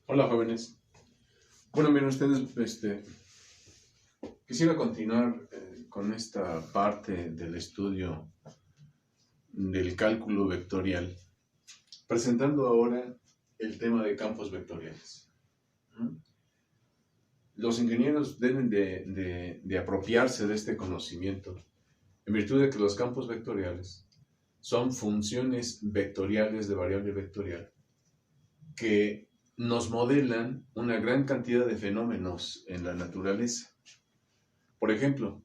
Hola jóvenes. Bueno, miren ustedes, quisiera continuar con esta parte del estudio del cálculo vectorial, presentando ahora el tema de campos vectoriales. Los ingenieros deben de apropiarse de este conocimiento, en virtud de que los campos vectoriales son funciones vectoriales de variable vectorial que nos modelan una gran cantidad de fenómenos en la naturaleza. Por ejemplo,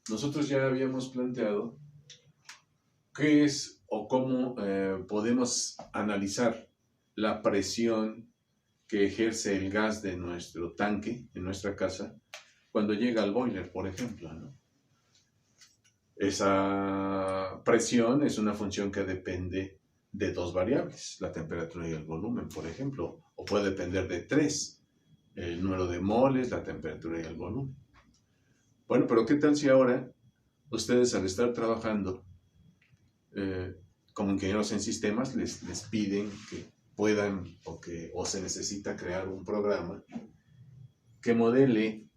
nosotros ya habíamos planteado qué es o cómo podemos analizar la presión que ejerce el gas de nuestro tanque en nuestra casa cuando llega al boiler, por ejemplo, ¿no? Esa presión es una función que depende de dos variables, la temperatura y el volumen, por ejemplo, o puede depender de tres, el número de moles, la temperatura y el volumen. Bueno, pero ¿qué tal si ahora ustedes al estar trabajando como ingenieros en sistemas les piden que puedan o se necesita crear un programa que modele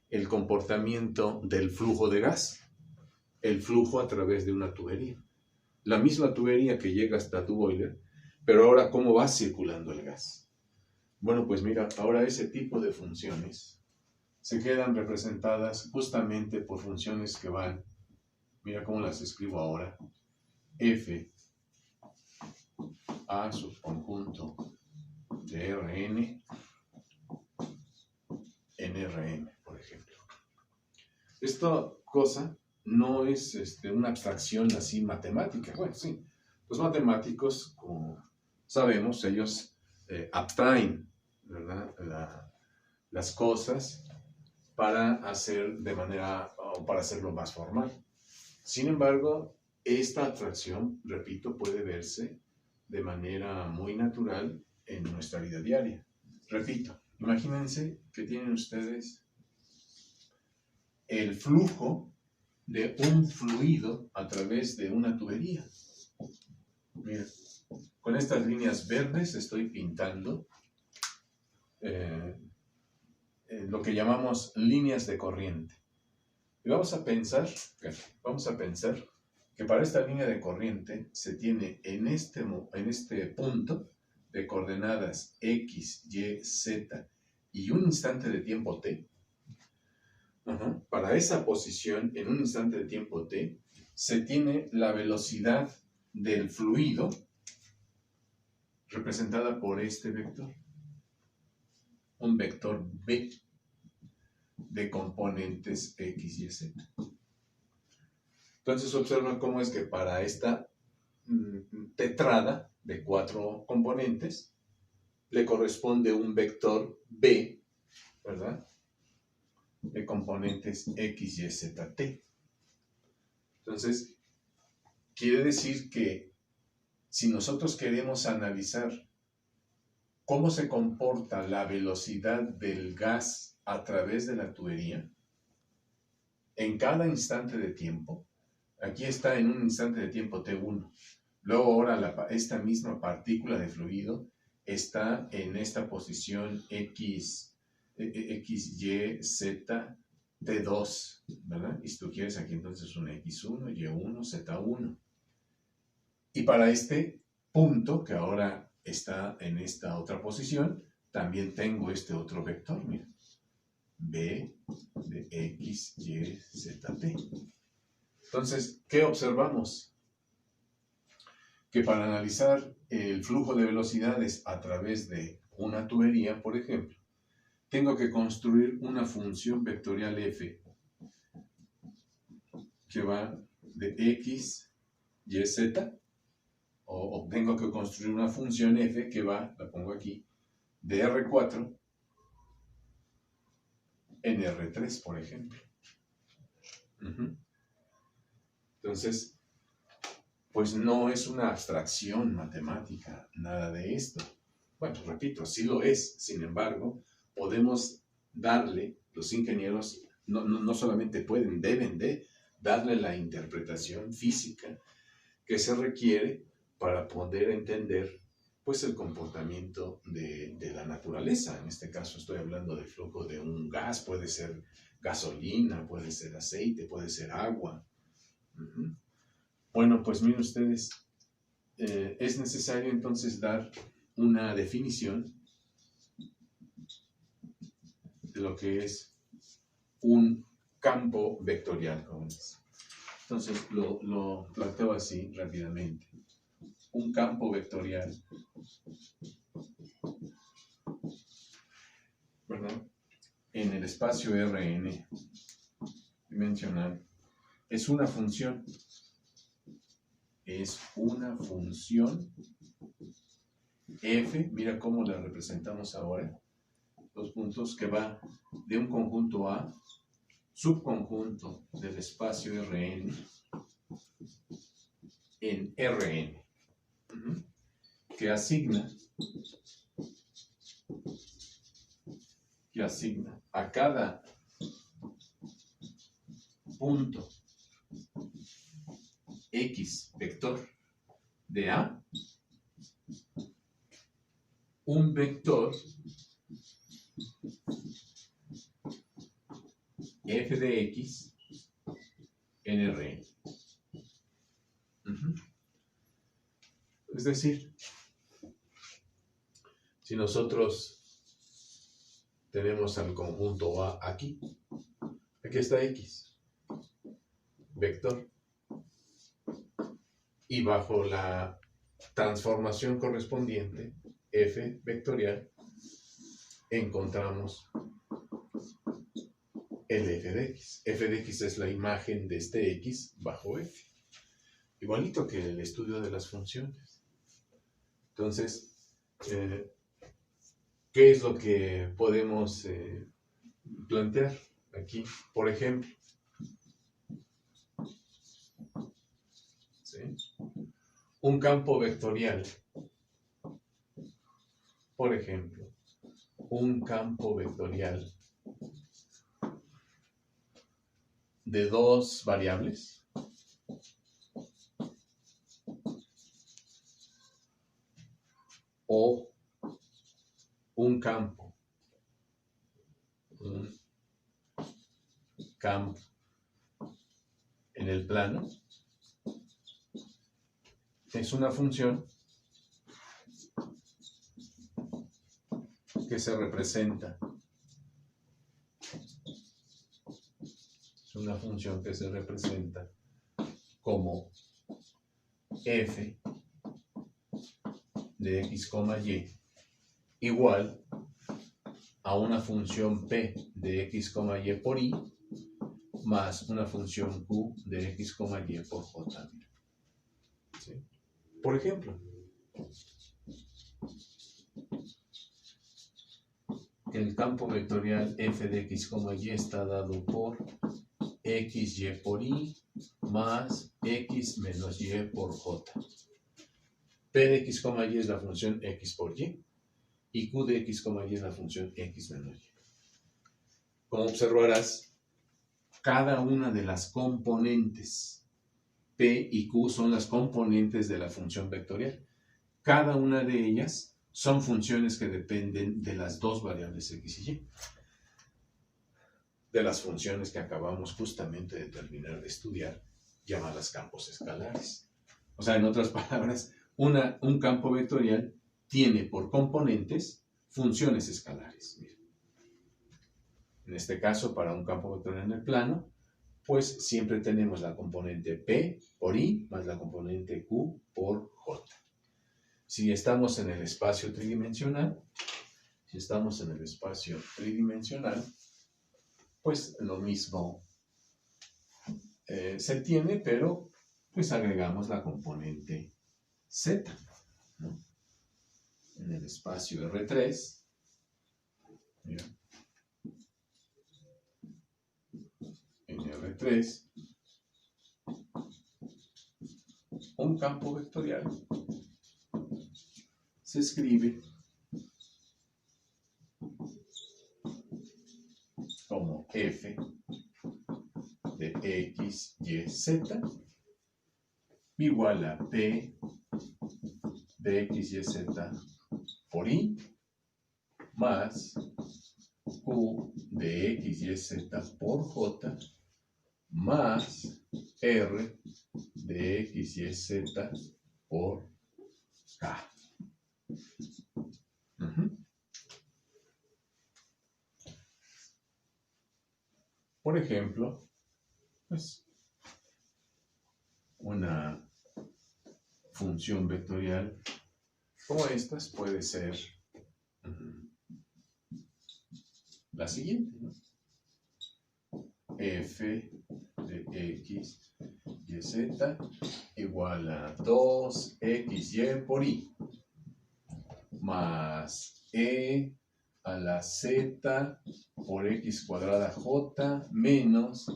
el comportamiento del flujo de gas, el flujo a través de una tubería? La misma tubería que llega hasta tu boiler, pero ahora ¿cómo va circulando el gas? Bueno, pues mira, ahora ese tipo de funciones se quedan representadas justamente por funciones que van, mira cómo las escribo ahora, F a subconjunto de Rn en Rm, por ejemplo. Esta cosa no es una abstracción así matemática. Bueno, sí, los matemáticos, como sabemos, ellos abstraen, ¿verdad?, las cosas para hacer de manera, o para hacerlo más formal. Sin embargo, esta abstracción, repito, puede verse de manera muy natural en nuestra vida diaria. Repito, imagínense que tienen ustedes el flujo de un fluido a través de una tubería. Miren, con estas líneas verdes estoy pintando lo que llamamos líneas de corriente. Y vamos a pensar que para esta línea de corriente se tiene en este punto de coordenadas X, Y, Z y un instante de tiempo T. Para esa posición, en un instante de tiempo T, se tiene la velocidad del fluido representada por este vector. Un vector B de componentes X, Y, Z. Entonces observa cómo es que para esta tetrada de 4 componentes le corresponde un vector B, ¿verdad?, de componentes X, Y, Z, T. Entonces, quiere decir que si nosotros queremos analizar cómo se comporta la velocidad del gas a través de la tubería, en cada instante de tiempo, aquí está en un instante de tiempo T1, luego ahora esta misma partícula de fluido está en esta posición X, Y, Z, T2, ¿verdad? Y si tú quieres aquí entonces un X1, Y1, Z1. Y para este punto, que ahora está en esta otra posición, también tengo este otro vector, mira, B de X, Y, Z, T. Entonces, ¿qué observamos? Que para analizar el flujo de velocidades a través de una tubería, por ejemplo, tengo que construir una función vectorial f que va de X, Y, Z, o tengo que construir una función f que va, la pongo aquí, de R4 en R3, por ejemplo. Entonces, pues no es una abstracción matemática, nada de esto. Bueno, repito, sí lo es. Sin embargo, podemos darle, los ingenieros no solamente pueden, deben de darle la interpretación física que se requiere para poder entender pues el comportamiento de la naturaleza. En este caso estoy hablando del flujo de un gas, puede ser gasolina, puede ser aceite, puede ser agua. Bueno, pues miren ustedes, es necesario entonces dar una definición de lo que es un campo vectorial, jóvenes. Entonces lo planteo así rápidamente. Un campo vectorial, ¿verdad?, en el espacio Rn dimensional es una función. Es una función f, mira cómo la representamos ahora, los puntos que va de un conjunto A, subconjunto del espacio Rn, en Rn, que asigna a cada punto X vector de A un vector f de X en Rn. Es decir, si nosotros tenemos al conjunto A aquí está X, vector, y bajo la transformación correspondiente, f vectorial, encontramos el f de X. F de X es la imagen de este X bajo f. Igualito que el estudio de las funciones. Entonces, ¿qué es lo que podemos plantear aquí? Por ejemplo, ¿sí?, un campo vectorial. Por ejemplo, un campo vectorial de dos variables o un campo en el plano es una función que se representa, como f de x, y igual a una función p de x, y por y más una función q de x, y por j. ¿Sí? Por ejemplo, el campo vectorial f de x, y está dado por x, y por y más x menos y por j. P de x, y es la función x por y q de x, y es la función x menos y. Como observarás, cada una de las componentes P y Q son las componentes de la función vectorial. Cada una de ellas son funciones que dependen de las dos variables x y y, de las funciones que acabamos justamente de terminar de estudiar, llamadas campos escalares. O sea, en otras palabras, un campo vectorial tiene por componentes funciones escalares. Miren. En este caso, para un campo vectorial en el plano, pues siempre tenemos la componente P por I más la componente Q por J. Si estamos en el espacio tridimensional, pues lo mismo se tiene, pero pues agregamos la componente Z, ¿no? En el espacio R3, mira, en R3, un campo vectorial se escribe como f de x, y, z igual a p de x, y, z por i más q de x, y, z por j más r de x, y, z por k. Por ejemplo, pues, una función vectorial como estas puede ser la siguiente, ¿no? F de x, y, z igual a 2xy por i más e a la z por x cuadrada j menos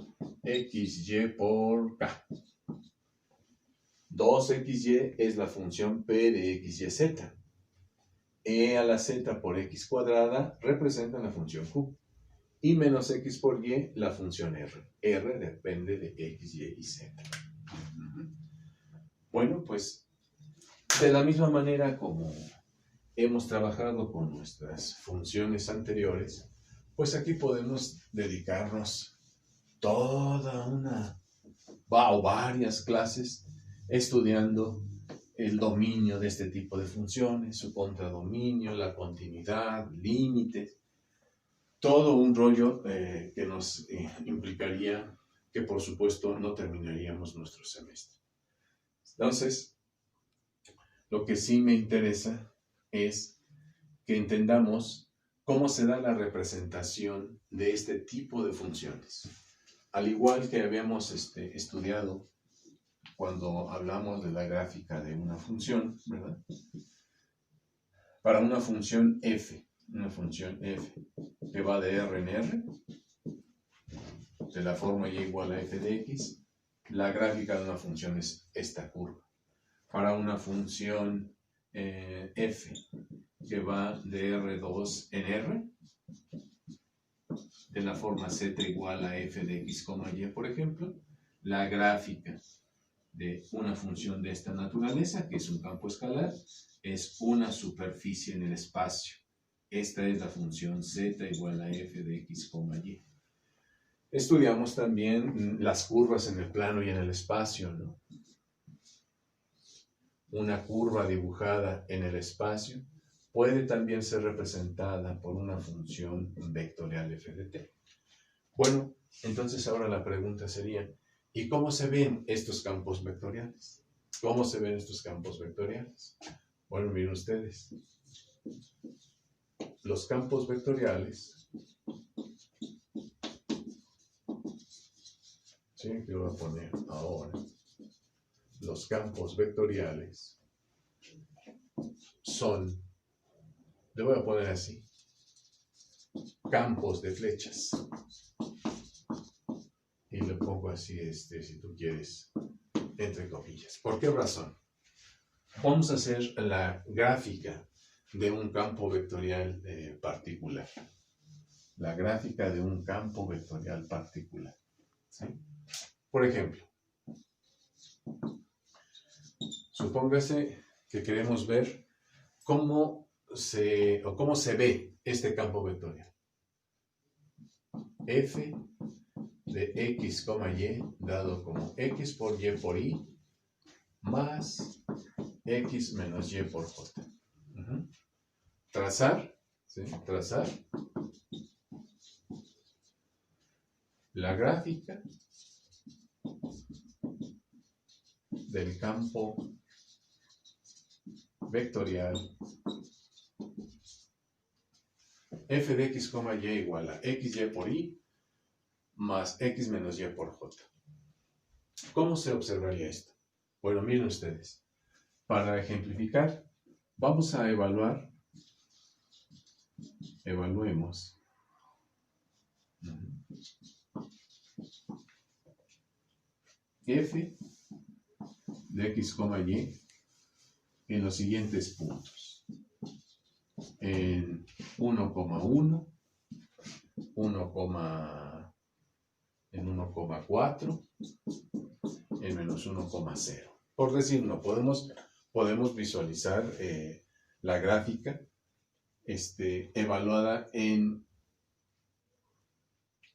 xy por k. 2xy es la función p de x, y, z. E a la z por x cuadrada representa la función q. Y menos x por y la función r. R depende de x, y z. Bueno, pues de la misma manera como hemos trabajado con nuestras funciones anteriores, pues aquí podemos dedicarnos toda una o varias clases estudiando el dominio de este tipo de funciones, su contradominio, la continuidad, límites, todo un rollo que nos implicaría que por supuesto no terminaríamos nuestro semestre. Entonces, lo que sí me interesa es que entendamos cómo se da la representación de este tipo de funciones. Al igual que habíamos estudiado cuando hablamos de la gráfica de una función, ¿verdad? Para una función f que va de r en r, de la forma y igual a f de x, la gráfica de una función es esta curva. Para una función f que va de R2 en R, de la forma z igual a f de x, y, por ejemplo, la gráfica de una función de esta naturaleza, que es un campo escalar, es una superficie en el espacio. Esta es la función z igual a f de x, y. Estudiamos también las curvas en el plano y en el espacio, ¿no? Una curva dibujada en el espacio puede también ser representada por una función vectorial f de t. Bueno, entonces ahora la pregunta sería, ¿y cómo se ven estos campos vectoriales? ¿Cómo se ven estos campos vectoriales? Bueno, miren ustedes. Los campos vectoriales, ¿sí? Que voy a poner ahora. Los campos vectoriales son, le voy a poner así, campos de flechas. Y lo pongo así, si tú quieres, entre comillas. ¿Por qué razón? Vamos a hacer la gráfica de un campo vectorial particular. La gráfica de un campo vectorial particular. ¿Sí? Por ejemplo, supóngase que queremos ver cómo se ve este campo vectorial. F de x, y dado como x por y por i más x menos y por j. Trazar, ¿sí? Trazar la gráfica del campo vectorial f de x, y igual a xy por i más x menos y por j. ¿Cómo se observaría esto? Bueno, miren ustedes. Para ejemplificar, vamos a evaluemos f de x, y en los siguientes puntos. En 1,1, en 1,4, en menos 1,0. Por decir, no podemos podemos visualizar la gráfica evaluada en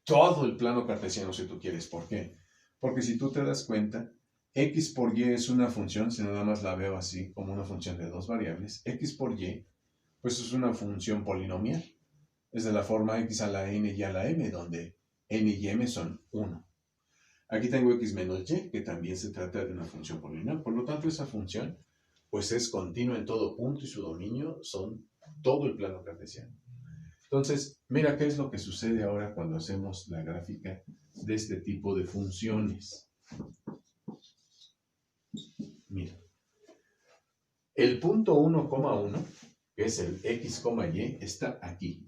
todo el plano cartesiano, si tú quieres. ¿Por qué? Porque si tú te das cuenta, x por y es una función, si nada más la veo así, como una función de dos variables, x por y, pues es una función polinomial. Es de la forma x a la n y a la m, donde n y m son 1. Aquí tengo x menos y, que también se trata de una función polinomial. Por lo tanto, esa función pues es continua en todo punto y su dominio son todo el plano cartesiano. Entonces, mira qué es lo que sucede ahora cuando hacemos la gráfica de este tipo de funciones. Mira, el punto 1,1, que es el x, y, está aquí.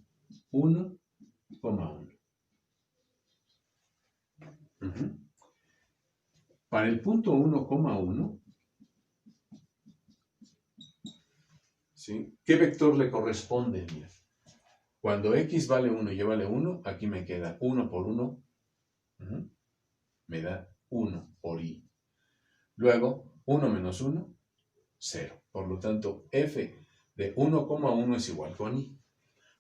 1,1. Para el punto 1,1, ¿sí? ¿Qué vector le corresponde? Mira, cuando x vale 1 y y vale 1, aquí me queda 1 por 1, me da 1 por y. Luego, 1 menos 1, 0. Por lo tanto, f de 1,1 es igual con y.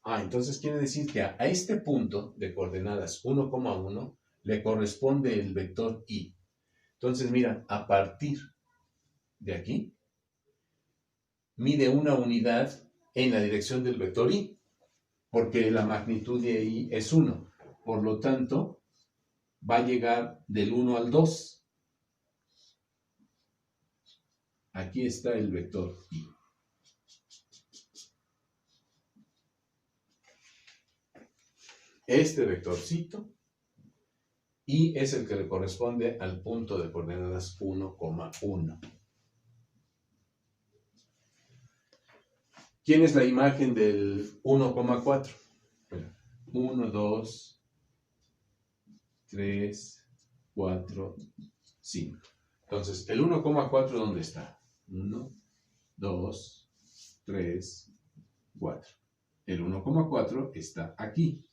Entonces quiere decir que a este punto de coordenadas 1,1 le corresponde el vector y. Entonces, mira, a partir de aquí, mide una unidad en la dirección del vector y, porque la magnitud de y es 1. Por lo tanto, va a llegar del 1 al 2. Aquí está el vector y. Este vectorcito y es el que le corresponde al punto de coordenadas 1,1. ¿Quién es la imagen del 1,4? 1, 2, 3, 4, 5. Entonces, ¿el 1,4 dónde está? 1, 2, 3, 4. El 1,4 está aquí.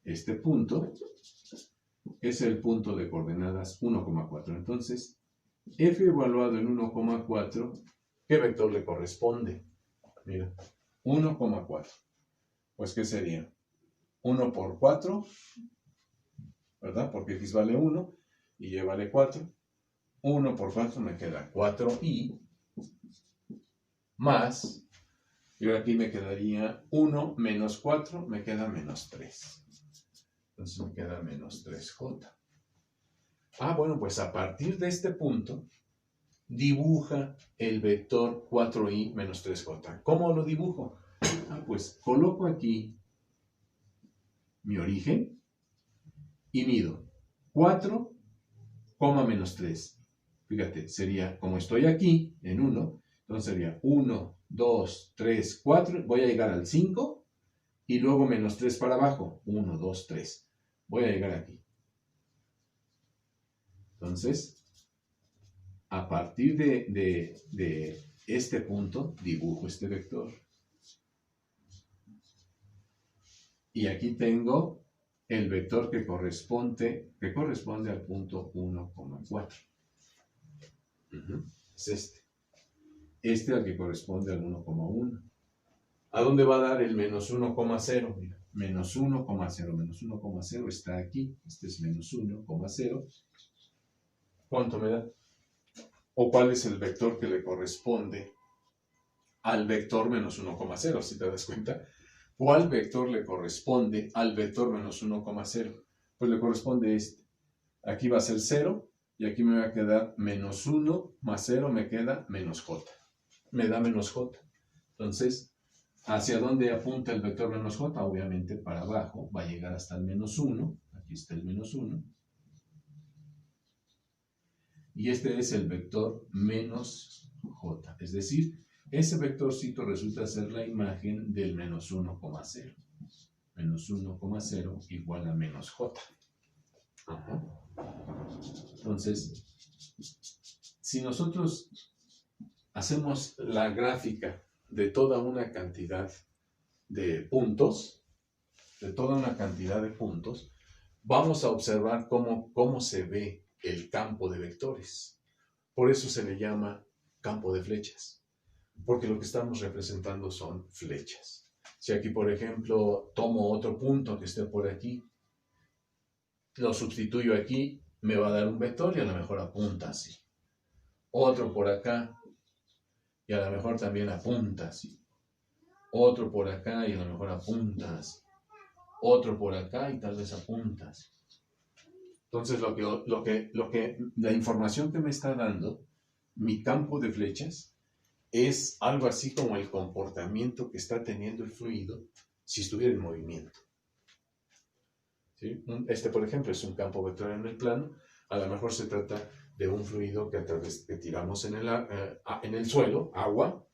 Este punto es el punto de coordenadas 1,4. Entonces, f evaluado en 1,4, ¿qué vector le corresponde? Mira, 1,4. Pues, ¿qué sería? 1 por 4, ¿verdad? Porque x vale 1 y y vale 4. 1 por 4 me queda 4y más, y ahora aquí me quedaría 1 menos 4, me queda menos 3. Entonces me queda menos 3j. Bueno, pues a partir de este punto, dibuja el vector 4i menos 3j. ¿Cómo lo dibujo? Pues coloco aquí mi origen y mido 4, menos 3. Fíjate, sería, como estoy aquí en 1, entonces sería 1, 2, 3, 4, voy a llegar al 5 y luego menos 3 para abajo. 1, 2, 3. Voy a llegar aquí. Entonces, a partir de este punto, dibujo este vector. Y aquí tengo el vector que corresponde al punto 1,4. Es este. Este al que corresponde al 1,1. ¿A dónde va a dar el menos 1,0? Mira, menos 1,0. Menos 1,0 está aquí. Este es menos 1,0. ¿Cuánto me da? ¿O cuál es el vector que le corresponde al vector menos 1,0? Si te das cuenta, ¿cuál vector le corresponde al vector menos 1,0? Pues le corresponde este. Aquí va a ser 0 y aquí me va a quedar menos 1 más 0 me queda menos j. Me da menos j. Entonces, ¿hacia dónde apunta el vector menos j? Obviamente para abajo, va a llegar hasta el menos 1. Aquí está el menos 1. Y este es el vector menos j. Es decir, ese vectorcito resulta ser la imagen del menos 1,0. Menos 1,0 igual a menos j. Entonces, si nosotros hacemos la gráfica de toda una cantidad de puntos, vamos a observar cómo se ve el campo de vectores. Por eso se le llama campo de flechas, porque lo que estamos representando son flechas. Si aquí, por ejemplo, tomo otro punto que esté por aquí, lo sustituyo aquí, me va a dar un vector y a lo mejor apunta así. Otro por acá y a lo mejor también apunta así. Otro por acá y a lo mejor apunta así. Otro por acá y tal vez apunta así. Entonces, la información que me está dando mi campo de flechas es algo así como el comportamiento que está teniendo el fluido si estuviera en movimiento. ¿Sí? Por ejemplo, es un campo vectorial en el plano. A lo mejor se trata de un fluido que tiramos en el suelo, agua,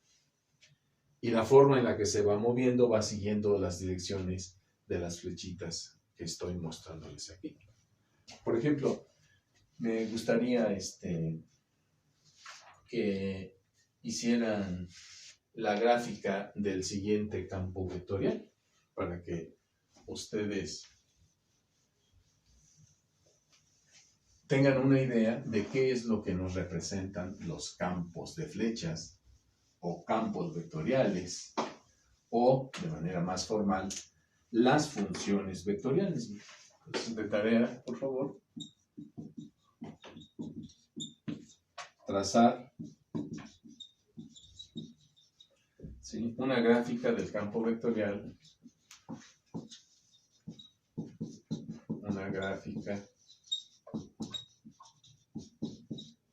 y la forma en la que se va moviendo va siguiendo las direcciones de las flechitas que estoy mostrándoles aquí. Por ejemplo, me gustaría que hicieran la gráfica del siguiente campo vectorial para que ustedes tengan una idea de qué es lo que nos representan los campos de flechas o campos vectoriales o, de manera más formal, las funciones vectoriales. Entonces, de tarea, por favor, trazar una gráfica del campo vectorial, una gráfica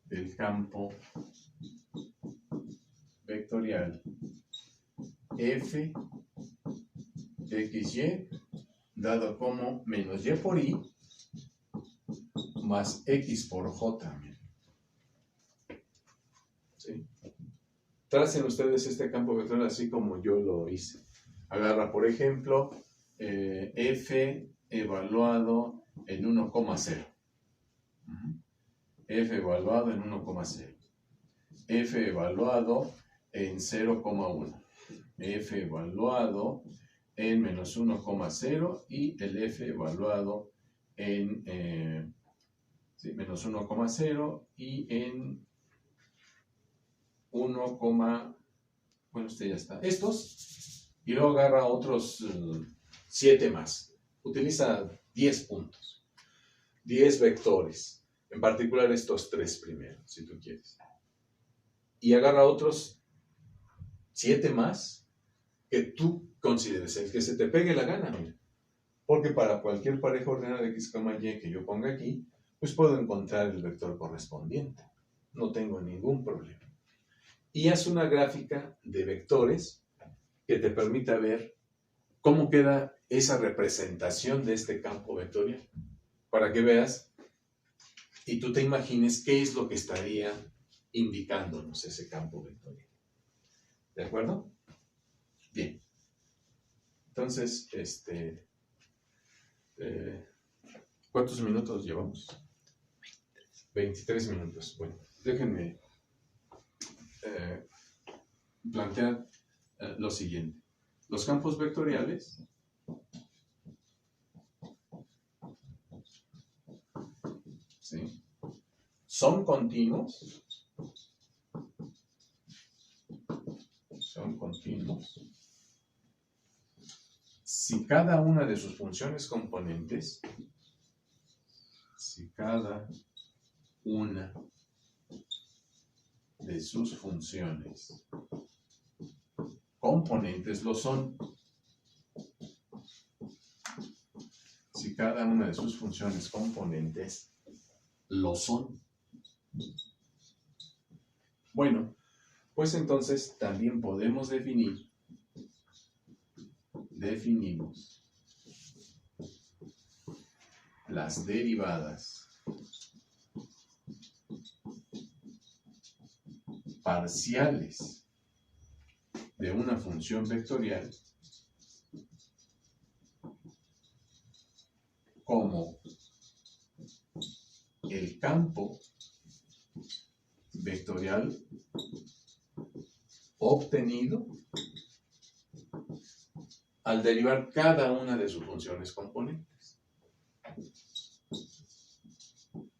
del campo vectorial f de xy dado como menos y por y más x por j. ¿Sí? Tracen ustedes este campo vectorial así como yo lo hice. Agarra, por ejemplo, f evaluado en 1,0. F evaluado en 1,0. F evaluado en 0,1. F evaluado en menos 1,0 y el F evaluado en menos 1,0 y en 1, bueno, este ya está. Estos, y luego agarra otros 7 más. Utiliza 10 puntos, 10 vectores, en particular estos 3 primeros, si tú quieres. Y agarra otros 7 más que tú consideres, el que se te pegue la gana, mira. Porque para cualquier pareja ordenada de x, y que yo ponga aquí, pues puedo encontrar el vector correspondiente. No tengo ningún problema. Y haz una gráfica de vectores que te permita ver cómo queda esa representación de este campo vectorial. Para que veas y tú te imagines qué es lo que estaría indicándonos ese campo vectorial. ¿De acuerdo? Bien. Entonces, ¿cuántos minutos llevamos? 23 minutos. Bueno, déjenme plantear lo siguiente. Los campos vectoriales son continuos. Son continuos si cada una de sus funciones componentes, lo son. Si cada una de sus funciones componentes lo son. Bueno, pues entonces también podemos definimos las derivadas parciales de una función vectorial como el campo vectorial obtenido al derivar cada una de sus funciones componentes.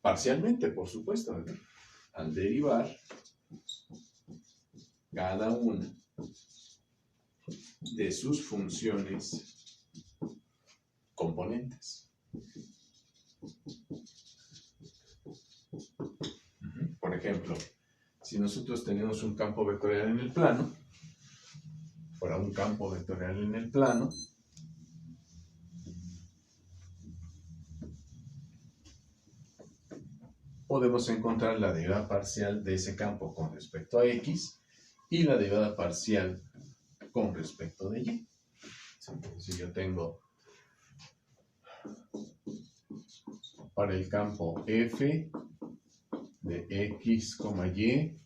Parcialmente, por supuesto, ¿verdad? Al derivar cada una de sus funciones componentes. Por ejemplo, si nosotros tenemos un campo vectorial en el plano, fuera un campo vectorial en el plano, podemos encontrar la derivada parcial de ese campo con respecto a X y la derivada parcial con respecto de Y. Si yo tengo para el campo F de X, Y,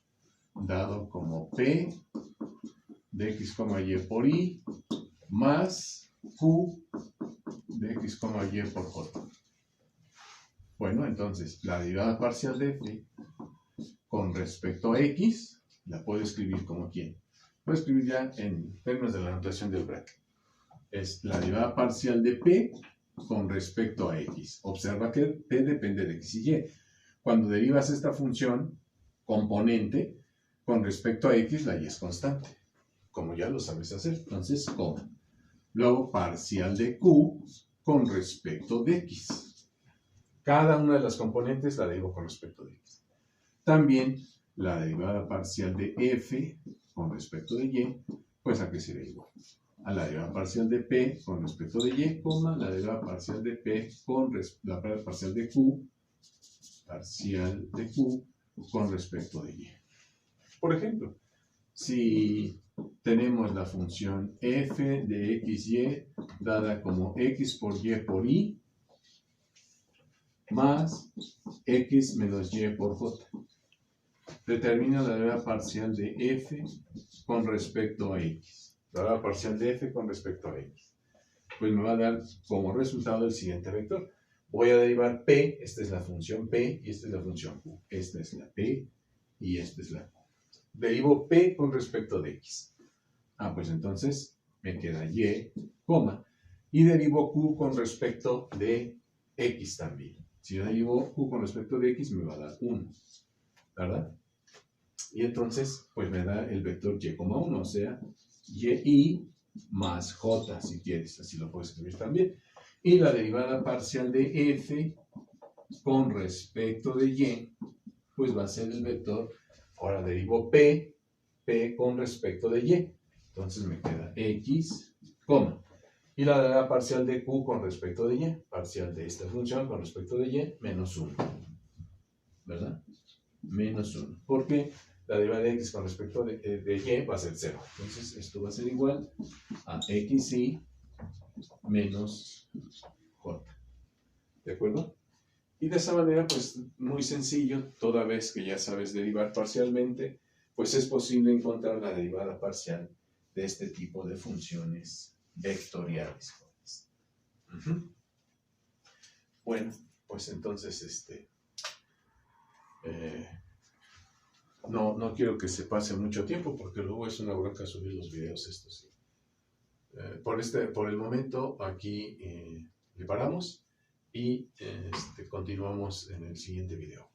dado como P de X, Y por Y, más Q de X, Y por J. Bueno, entonces, la derivada parcial de F con respecto a X, la puedo escribir como quién. Puedo escribir ya en términos de la notación del bracket. Es la derivada parcial de P con respecto a X. Observa que P depende de X y Y. Cuando derivas esta función componente con respecto a X, la Y es constante. Como ya lo sabes hacer. Entonces, coma. Luego, parcial de Q con respecto de X. Cada una de las componentes la derivo con respecto de X. También la derivada parcial de F con respecto de Y, pues aquí sería igual a la derivada parcial de P con respecto de Y, la derivada parcial de P con la parcial de Q con respecto de Y. Por ejemplo, si tenemos la función f de xy dada como x por y más x menos y por j. Determina la derivada parcial de f con respecto a x. La derivada parcial de f con respecto a x. Pues me va a dar como resultado el siguiente vector. Voy a derivar p, esta es la función p y esta es la función q. Esta es la p y esta es la q. Derivo p con respecto de x. Pues entonces me queda y, coma, y derivo q con respecto de x también. Si yo derivo q con respecto de x me va a dar 1, ¿verdad? Y entonces, pues me da el vector y, 1, o sea, y más j, si quieres, así lo puedes escribir también. Y la derivada parcial de f con respecto de y, pues va a ser el vector, ahora derivo p con respecto de y. Entonces me queda x, coma. Y la derivada parcial de q con respecto de y, parcial de esta función con respecto de y, menos 1. ¿Verdad? Menos 1. Porque la derivada de x con respecto de y va a ser 0. Entonces esto va a ser igual a xy menos j. ¿De acuerdo? Y de esa manera, pues muy sencillo, toda vez que ya sabes derivar parcialmente, pues es posible encontrar la derivada parcial de este tipo de funciones vectoriales. Bueno, pues entonces no quiero que se pase mucho tiempo porque luego es una bronca subir los videos estos. Por el momento aquí le paramos y continuamos en el siguiente video.